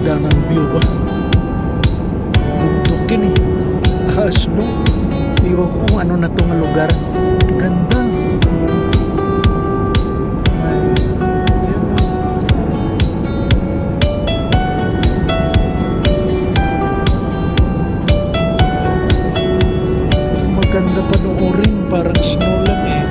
Danang view ba? Bugtukin eh. Haslo. Iwan ko kung ano na to nga lugar. Ganda. Ay, yan. Maganda pa noorin. Parang snow lang eh.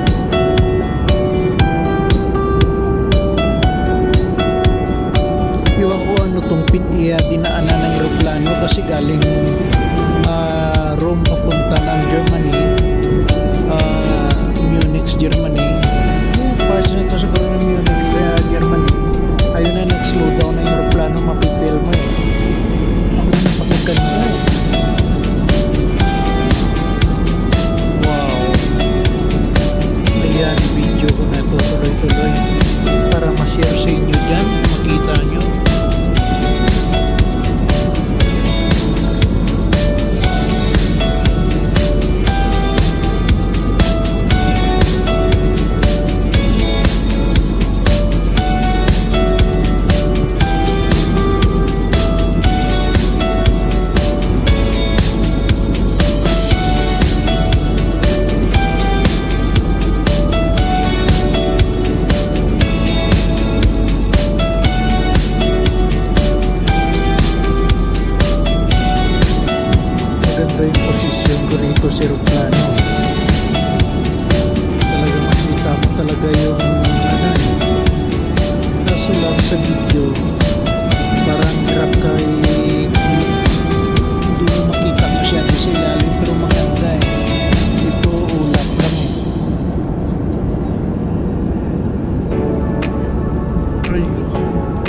Iwan ko ano tong dinaanan ng aeroplano kasi galing Rome papunta ng Germany, Munich, Germany. Yung parts nito sa ng Munich, Germany. Ayun na, nag-slow down ang aeroplano, mapipil mo eh. Ang magaganda eh. Wow. Ayan, video ko na ito tuloy-tuloy para ma-share sa inyo dyan, makita nyo. Maganda yung posisyon ko rito sa aeroplano. Talaga makita mo talaga yung kaso lang sa video parang hirap ka hindi mo makita masyado sa ilalim pero maganda eh. Ito ulap lang eh.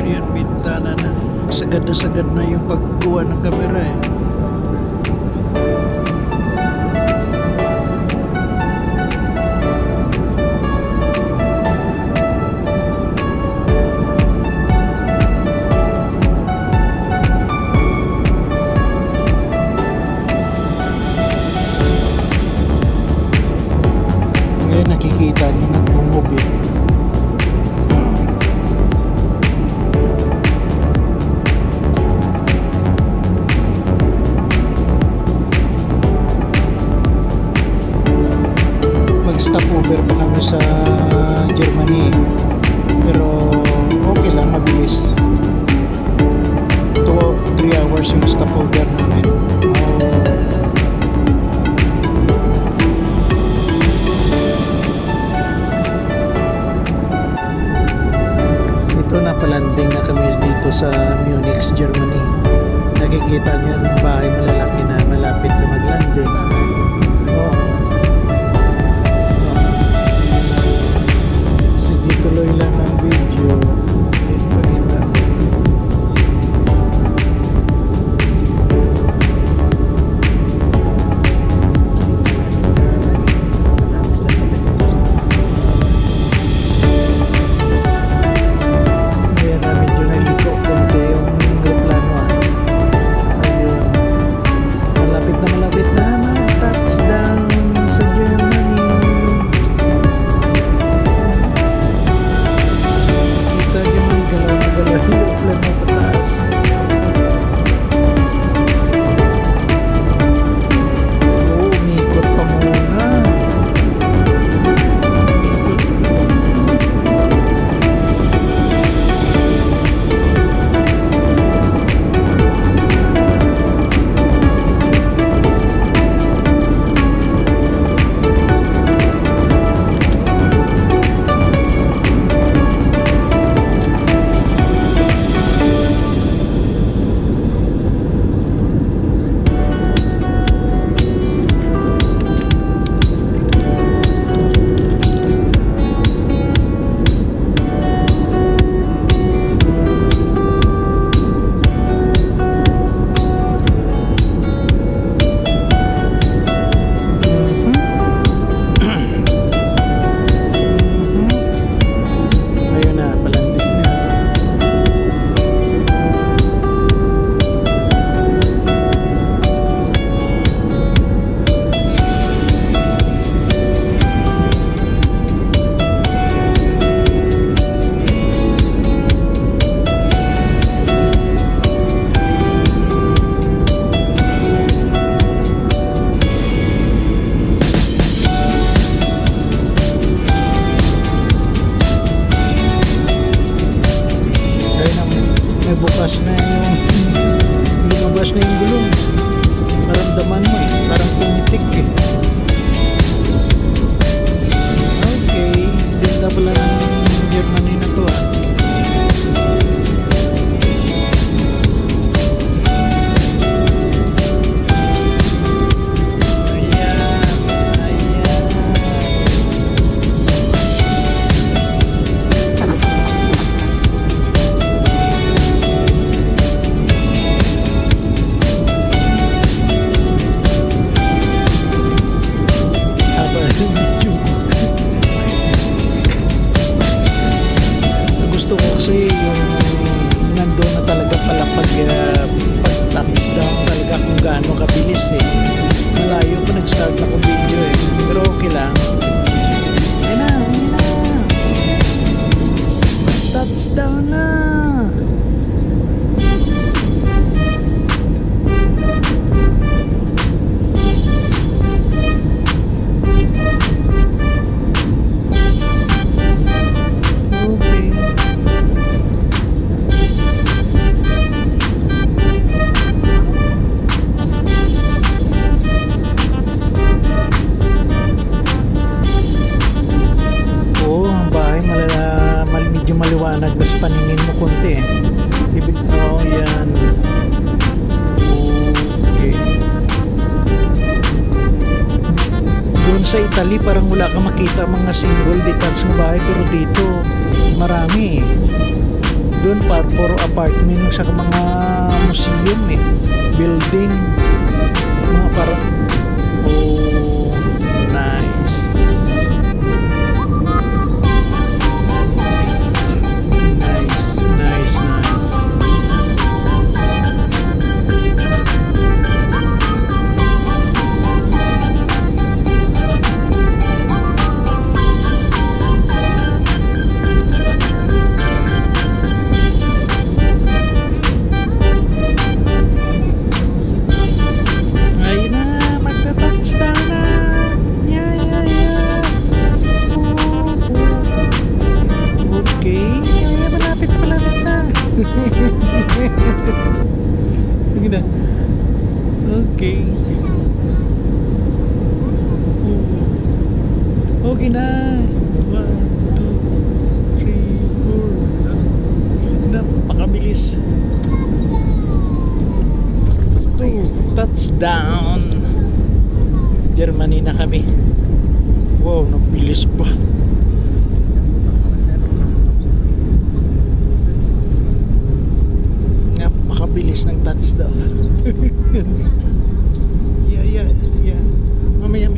Ayan, bintana na. Sagad na yung pagkuha ng kamera eh. Ngayon nakikita nyo nag-move eh. Mag-stop over pa kami sa Germany pero okay lang, mabilis. 2-3 hours yung stop over namin. Napalanding na kami dito sa Munich, Germany. Nakikita niyo yung bahay malalaki na malapit na maglanding. Oh. Sige, tuloy lang ang video. may bukas na yung lumabas na yung gulong. Maramdaman mo eh, parang pumitik eh. Okay, ganda pala ng Germany na to ah. Gusto ko kasi yung nandun na talaga pala pag touch down talaga kung gaano kabilis eh. Malayo pa nag-start ako video eh, pero okay lang. Yan na, yan na, touchdown na. Medyo maliwanag, mas paningin mo konti eh. Ibig oh, yan. Okay. Doon sa Italy parang wala ka makita mga single detached ng bahay, pero dito marami eh. Doon puro apartment sa mga museum eh, building, mga parang oh nice. Sige na. Okay. Okay na. 1, 2, 3, 4. Napakabilis. 2 touchdown. Germany na kami. Wow, nabilis pa. Bilis ng touchdown. Yeah. Mamaya.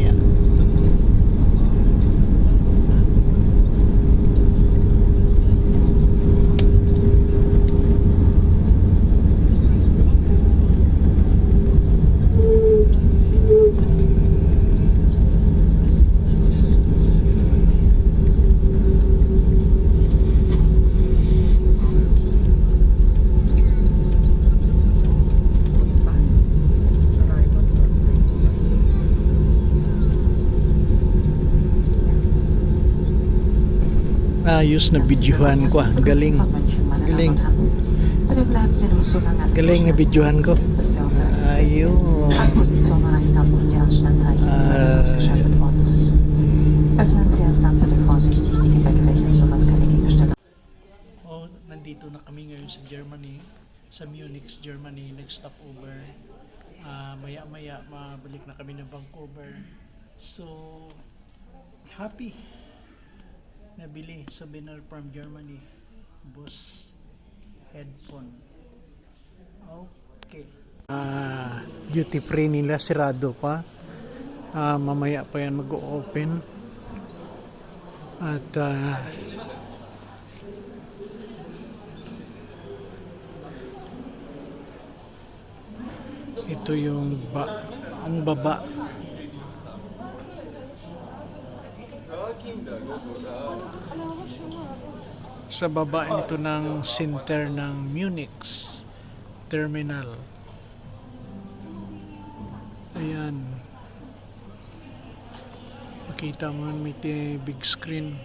Ayos na videohan ko ah. Galing na videohan ko. Ayun. Nandito na kami ngayon sa Germany, sa Munich, Germany. Nag-stop over. Maya-maya mabalik na kami ng Vancouver. So happy. Nabili souvenir from Germany, Bose headphone. Okay. Duty free nila sirado pa. Mamaya pa yan mag-open. At ito yung ang baba. Sa baba nito ng center ng Munich terminal. Ayan. Makita mo may big screen.